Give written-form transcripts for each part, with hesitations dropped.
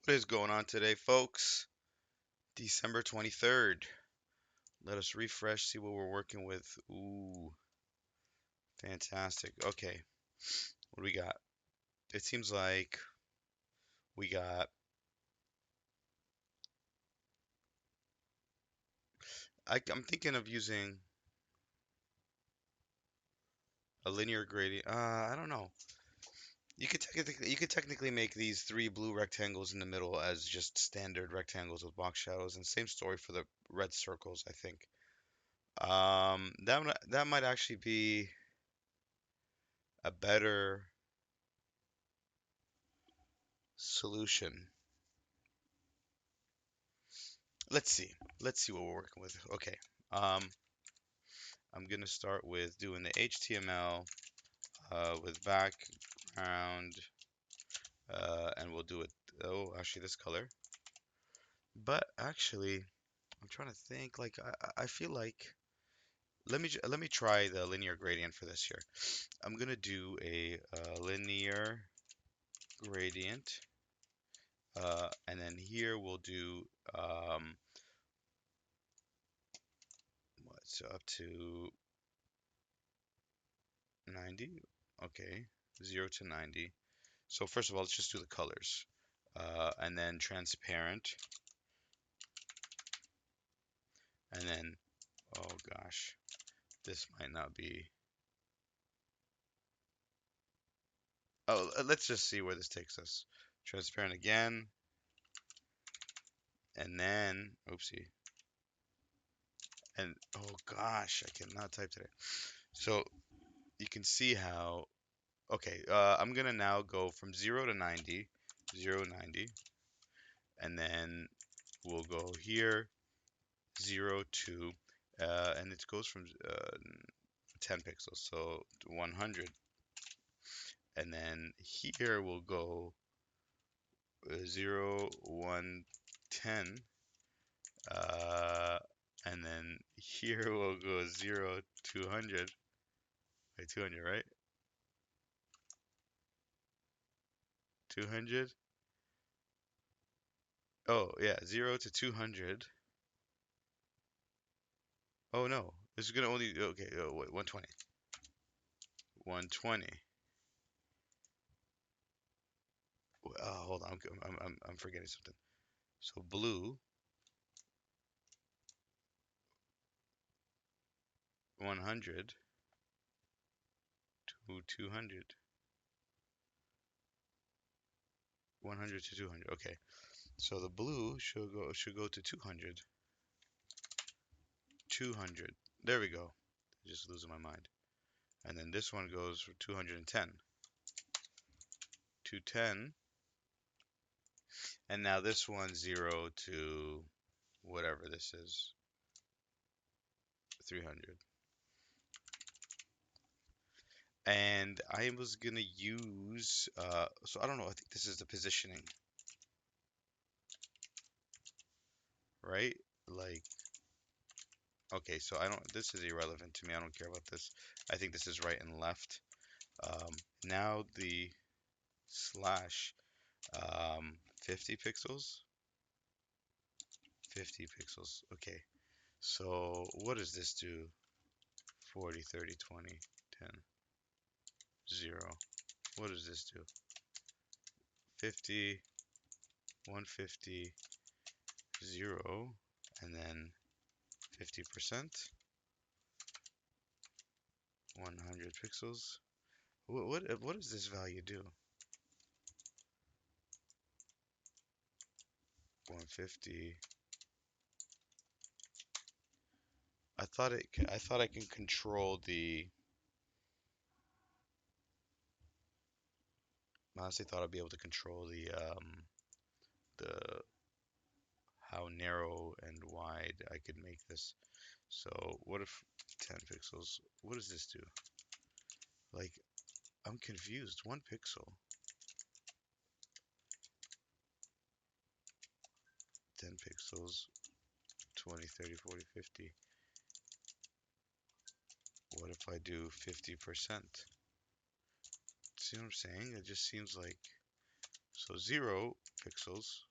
What is going on today, folks? December 23rd. Let us refresh, see what we're working with. Ooh, fantastic. Okay, what do we got? It seems like we got. I'm thinking of using a linear gradient. I don't know. You could technically make these three blue rectangles in the middle as just standard rectangles with box shadows, and same story for the red circles, I think. That might actually be a better solution. Let's see. Let's see what we're working with. Okay. Um, I'm gonna start with doing the HTML with background, and we'll do it. Oh, actually, this color. But actually, I'm trying to think. Like, I feel like let me try the linear gradient for this here. I'm gonna do a linear gradient, and then here we'll do what's up to 90. Okay, 0 to 90. So first of all, let's just do the colors. And then transparent. And then, oh gosh, this might not be. Oh, let's just see where this takes us. Transparent again. And then, oopsie. And oh gosh, I cannot type today. So you can see how, okay, I'm gonna now go from 0 to 90. 0, 90. And then we'll go here, 0 to, and it goes from 10 pixels, so 100. And then here we'll go 0, 1, 10. Uh, and then here we'll go 0, 200. Wait, 200, right? 200. Oh, yeah, 0 to 200. Oh, no. This is gonna only, okay, wait, 120. 120. Hold on, I'm forgetting something. So blue, 100 to 200. 100 to 200. Okay. So the blue should go to 200. 200. There we go. Just losing my mind. And then this one goes for 210. 210. And now this one 0 to whatever this is. 300. And I was gonna use so I don't know, I think this is the positioning, right? Like, okay, so I don't, this is irrelevant to me. I don't care about this. I think this is right and left. Now the slash 50 pixels. 50 pixels. Okay. So what does this do? 40, 30, 20, 10, 0. What does this do? 50, 150, 0, and then 50%, 100 pixels. What does this value do? 150. I thought I can control the. I honestly thought I'd be able to control the how narrow and wide I could make this. So what if 10 pixels? What does this do? Like, I'm confused. 1 pixel. 10 pixels. 20, 30, 40, 50. What if I do 50%? See what I'm saying? It just seems like, so 0 pixels.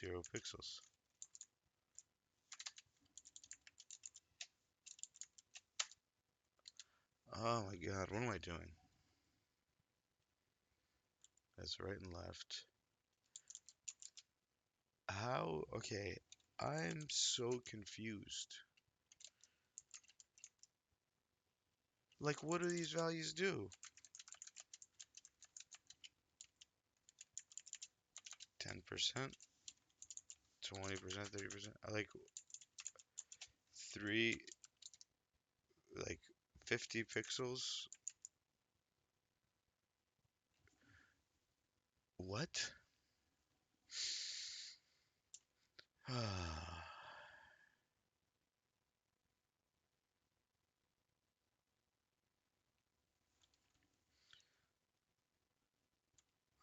0 pixels. Oh my god, what am I doing? That's right and left. How? Okay, I'm so confused. Like, what do these values do? 10%, 20%, 30%. Like, three, like 50 pixels. What?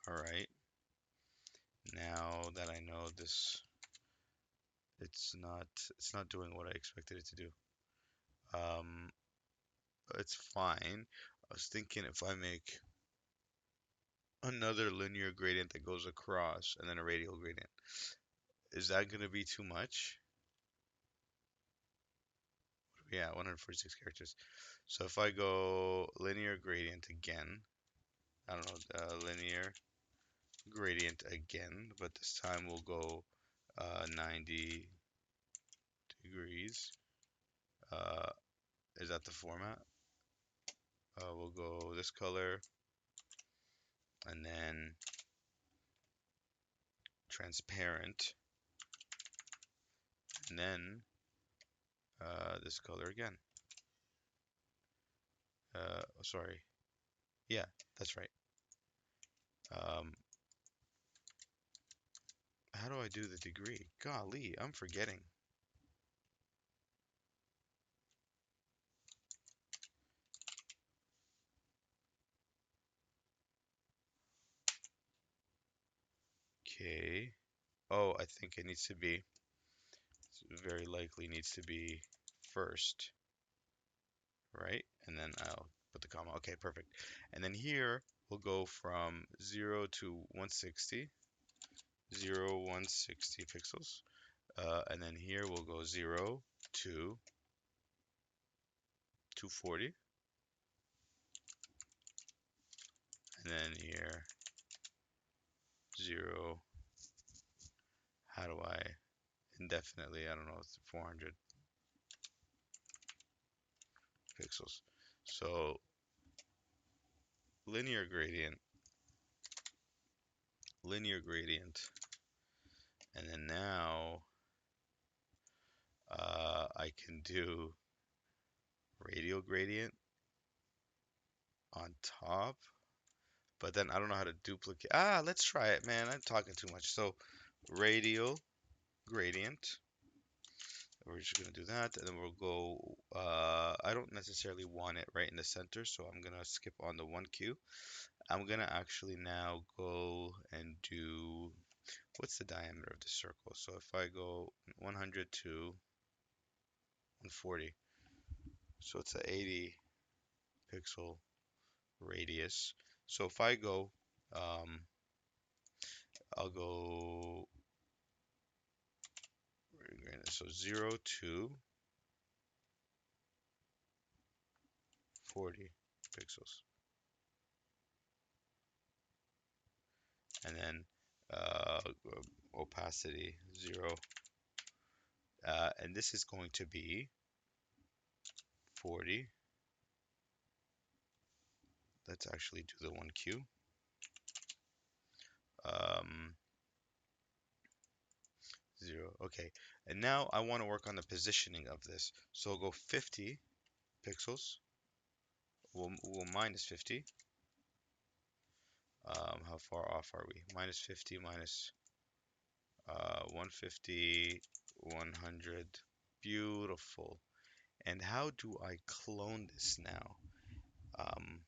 All right. Now that I know this, it's not it's not doing what I expected it to do. Um, it's fine. I was thinking if I make another linear gradient that goes across and then a radial gradient, is that going to be too much? Yeah, 146 characters. So if I go linear gradient again, I don't know, linear gradient again, but this time we'll go 90 degrees. Uh, is that the format? We'll go this color and then transparent, and then this color again. Sorry. Yeah, that's right. Um, how do I do the degree? Golly, I'm forgetting. Okay. Oh, I think it needs to be, very likely needs to be first, right? And then I'll put the comma. Okay, perfect. And then here we'll go from 0 to 160, 0, 160 pixels. And then here we'll go 0 to 240. And then here 0, how do I indefinitely, I don't know, it's 400 pixels. So linear gradient, linear gradient, and then now I can do radial gradient on top, but then I don't know how to duplicate. Let's try it, man. I'm talking too much. So radial gradient. We're just gonna do that, and then we'll go. I don't necessarily want it right in the center, so I'm gonna skip on the 1Q. I'm gonna actually now go and do, what's the diameter of the circle? So if I go 100 to 140, so it's an 80 pixel radius. So if I go, um, I'll go, so 0 to 40 pixels. And then uh, opacity 0. And this is going to be 40. Let's actually do the 1Q. Um, 0. Okay. And now I want to work on the positioning of this. So I'll go 50 pixels. We'll minus 50. How far off are we? Minus 50 minus 150, 100. Beautiful. And how do I clone this now? Um,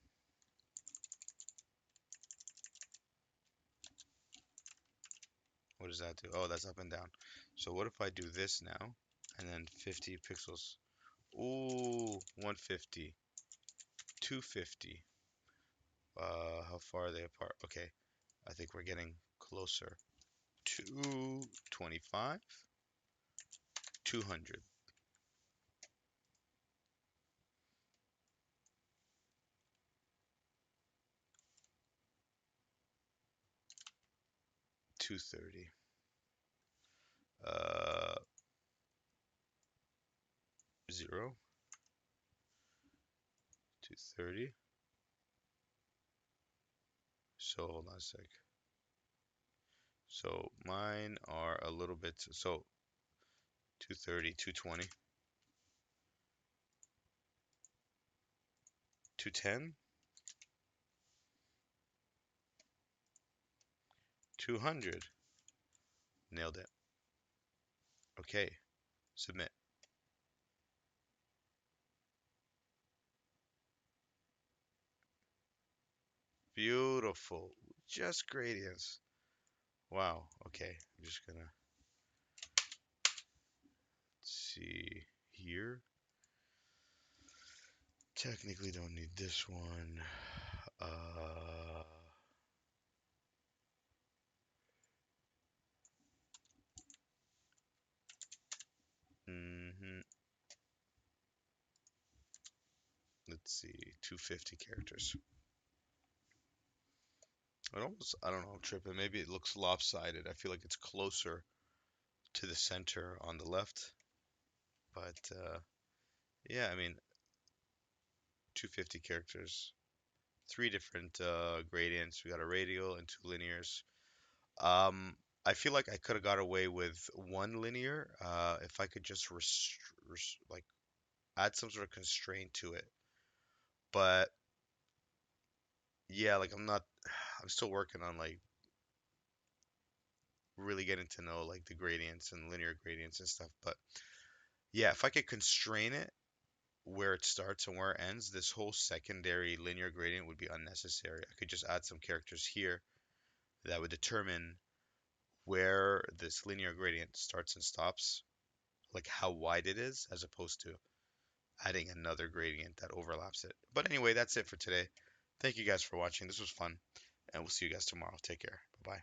what does that do? Oh, that's up and down. So what if I do this now? And then 50 pixels. Ooh, 150, 250. How far are they apart? Okay, I think we're getting closer. 225, 200, 230, 0, 230. So hold on a sec. So mine are a little bit, so 230, 220, 210, 200. Nailed it. Okay, submit. Beautiful. Just gradients. Wow. Okay, I'm just gonna see here. Technically don't need this one. Uh, hmm Let's see, 250 characters. It almost, I don't know, I'm tripping. Maybe it looks lopsided. I feel like it's closer to the center on the left. But yeah, I mean, 250 characters, three different gradients. We got a radial and two linears. Um, I feel like I could have got away with one linear if I could just like add some sort of constraint to it. But yeah, like I'm still working on like really getting to know like the gradients and linear gradients and stuff. But yeah, if I could constrain it where it starts and where it ends, this whole secondary linear gradient would be unnecessary. I could just add some characters here that would determine where this linear gradient starts and stops, like how wide it is, as opposed to adding another gradient that overlaps it. But anyway, that's it for today. Thank you guys for watching. This was fun, and we'll see you guys tomorrow. Take care. Bye bye.